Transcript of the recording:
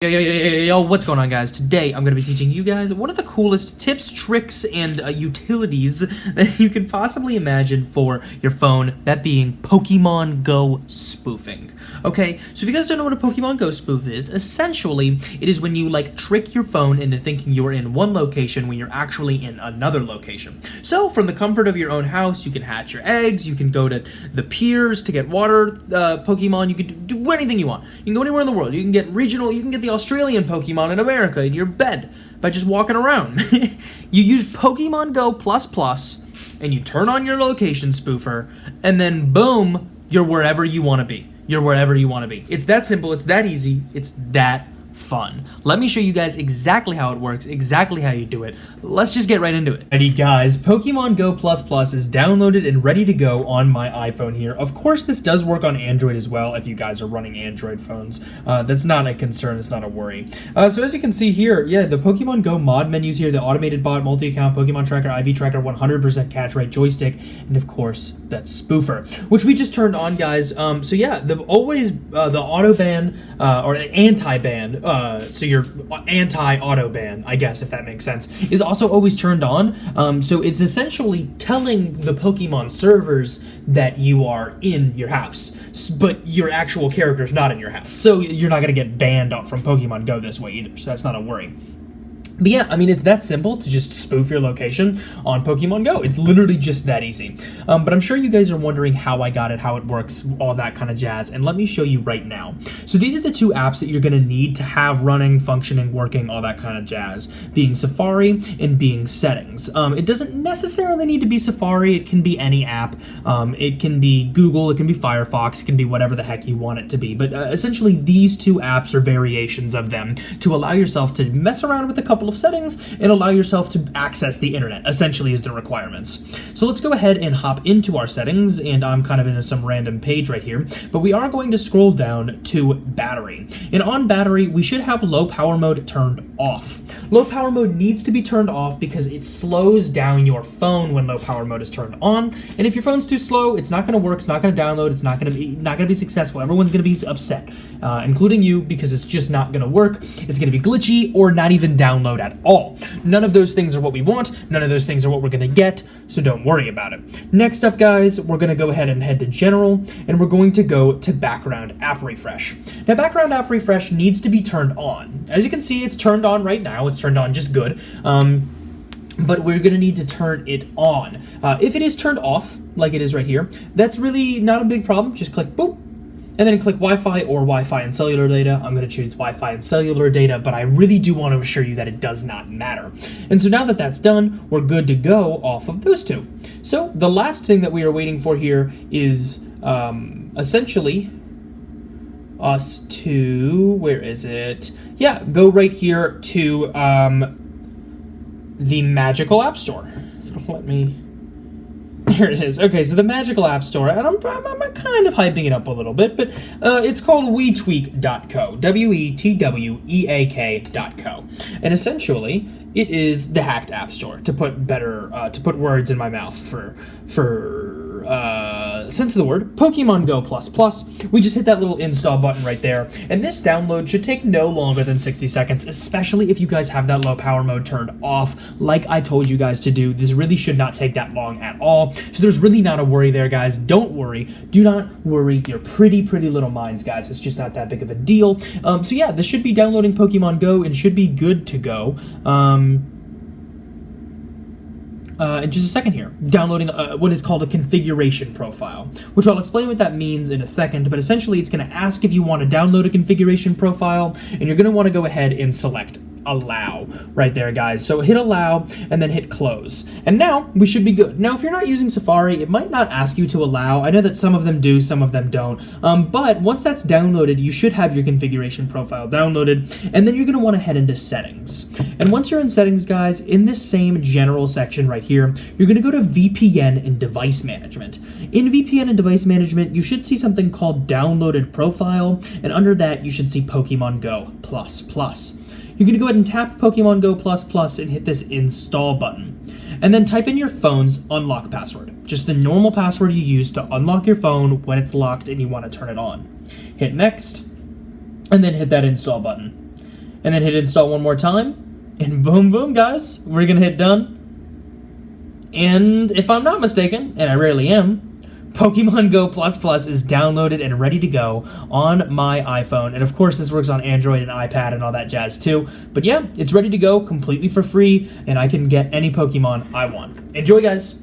Yo, what's going on, guys? Today, I'm going to be teaching you guys one of the coolest tips, tricks, and utilities that you could possibly imagine for your phone, that being Pokemon Go spoofing. Okay, so if you guys don't know what a Pokemon Go spoof is, essentially, it is when you, trick your phone into thinking you're in one location when you're actually in another location. So, from the comfort of your own house, you can hatch your eggs, you can go to the piers to get water Pokemon, you can do anything you want. You can go anywhere in the world, you can get regional, you can get the Australian Pokemon in America in your bed by just walking around. You use Pokemon Go++, and you turn on your location spoofer, and then boom, you're wherever you want to be. You're wherever you want to be. It's that simple, it's that easy, it's that fun. Let me show you guys exactly how it works, exactly how you do it. Let's just get right into it. Alrighty guys, Pokemon Go++ is downloaded and ready to go on my iPhone here. Of course, this does work on Android as well if you guys are running Android phones. That's not a concern, it's not a worry. So as you can see here, yeah, the Pokemon Go mod menus here, the automated bot, multi-account, Pokemon tracker, IV tracker, 100% catch rate joystick, and of course, that spoofer, which we just turned on, guys. So yeah, the auto ban, or anti-ban, so your anti-auto ban, I guess, if that makes sense, is also always turned on. So it's essentially telling the Pokemon servers that you are in your house, but your actual character is not in your house. So you're not going to get banned from Pokemon Go this way either, so that's not a worry. But yeah, I mean, it's that simple to just spoof your location on Pokemon Go. It's literally just that easy. But I'm sure you guys are wondering how I got it, how it works, all that kind of jazz, and let me show you right now. So these are the two apps that you're going to need to have running, functioning, working, all that kind of jazz, being Safari and being Settings. It doesn't necessarily need to be Safari. It can be any app. It can be Google. It can be Firefox. It can be whatever the heck you want it to be. But essentially, these two apps are variations of them to allow yourself to mess around with a couple of settings and allow yourself to access the internet, essentially, is the requirements. So let's go ahead and hop into our settings, and I'm kind of in some random page right here, but we are going to scroll down to battery. And on battery, we should have low power mode turned off. Low power mode needs to be turned off because it slows down your phone when low power mode is turned on, and if your phone's too slow, it's not going to work, it's not going to download, it's not going to be successful. Everyone's going to be upset, including you, because it's just not going to work. It's going to be glitchy or not even download at all. None of those things are what we want. None of those things are what we're going to get, so don't worry about it. Next up, guys, we're going to go ahead and head to General, and we're going to go to Background App Refresh. Now, Background App Refresh needs to be turned on. As you can see, it's turned on right now. It's turned on just good. But we're going to need to turn it on. If it is turned off, like it is right here, that's really not a big problem. Just click boop, and then click Wi-Fi or Wi-Fi and cellular data. I'm going to choose Wi-Fi and cellular data, but I really do want to assure you that it does not matter. And so now that that's done, we're good to go off of those two. So the last thing that we are waiting for here is essentially us to, where is it? Yeah, go right here to the Magical App Store. Let me... There it is. Okay, so the Magical App Store, and I'm kind of hyping it up a little bit, but it's called WeTweak.co, WeTweak.co, and essentially it is the hacked App Store. To put words in my mouth for sense of the word, Pokemon Go++. We just hit that little install button right there, and this download should take no longer than 60 seconds, especially if you guys have that low power mode turned off, like I told you guys to do. This really should not take that long at all, so there's really not a worry there, guys. Don't worry. Do not worry your pretty little minds, guys. It's just not that big of a deal. So yeah, this should be downloading Pokemon Go and should be good to go. In just a second here, downloading what is called a configuration profile, which I'll explain what that means in a second, but essentially it's going to ask if you want to download a configuration profile, and you're going to want to go ahead and select allow right there, guys. So hit allow and then hit close, and now we should be good. Now, if you're not using Safari, it might not ask you to allow. I know that some of them do, some of them don't, but once that's downloaded, you should have your configuration profile downloaded, and then you're going to want to head into settings. And once you're in settings, guys, in this same general section right here, you're going to go to VPN and device management. In VPN and device management, you should see something called downloaded profile, and under that you should see Pokemon Go++. You're going to go ahead and tap Pokemon Go++ and hit this install button. And then type in your phone's unlock password. Just the normal password you use to unlock your phone when it's locked and you want to turn it on. Hit next, and then hit that install button. and then hit install one more time, and boom, boom, guys, we're gonna hit done. And if I'm not mistaken, and I rarely am, Pokemon Go++ is downloaded and ready to go on my iPhone. And of course, this works on Android and iPad and all that jazz too. But yeah, it's ready to go completely for free, and I can get any Pokemon I want. Enjoy, guys!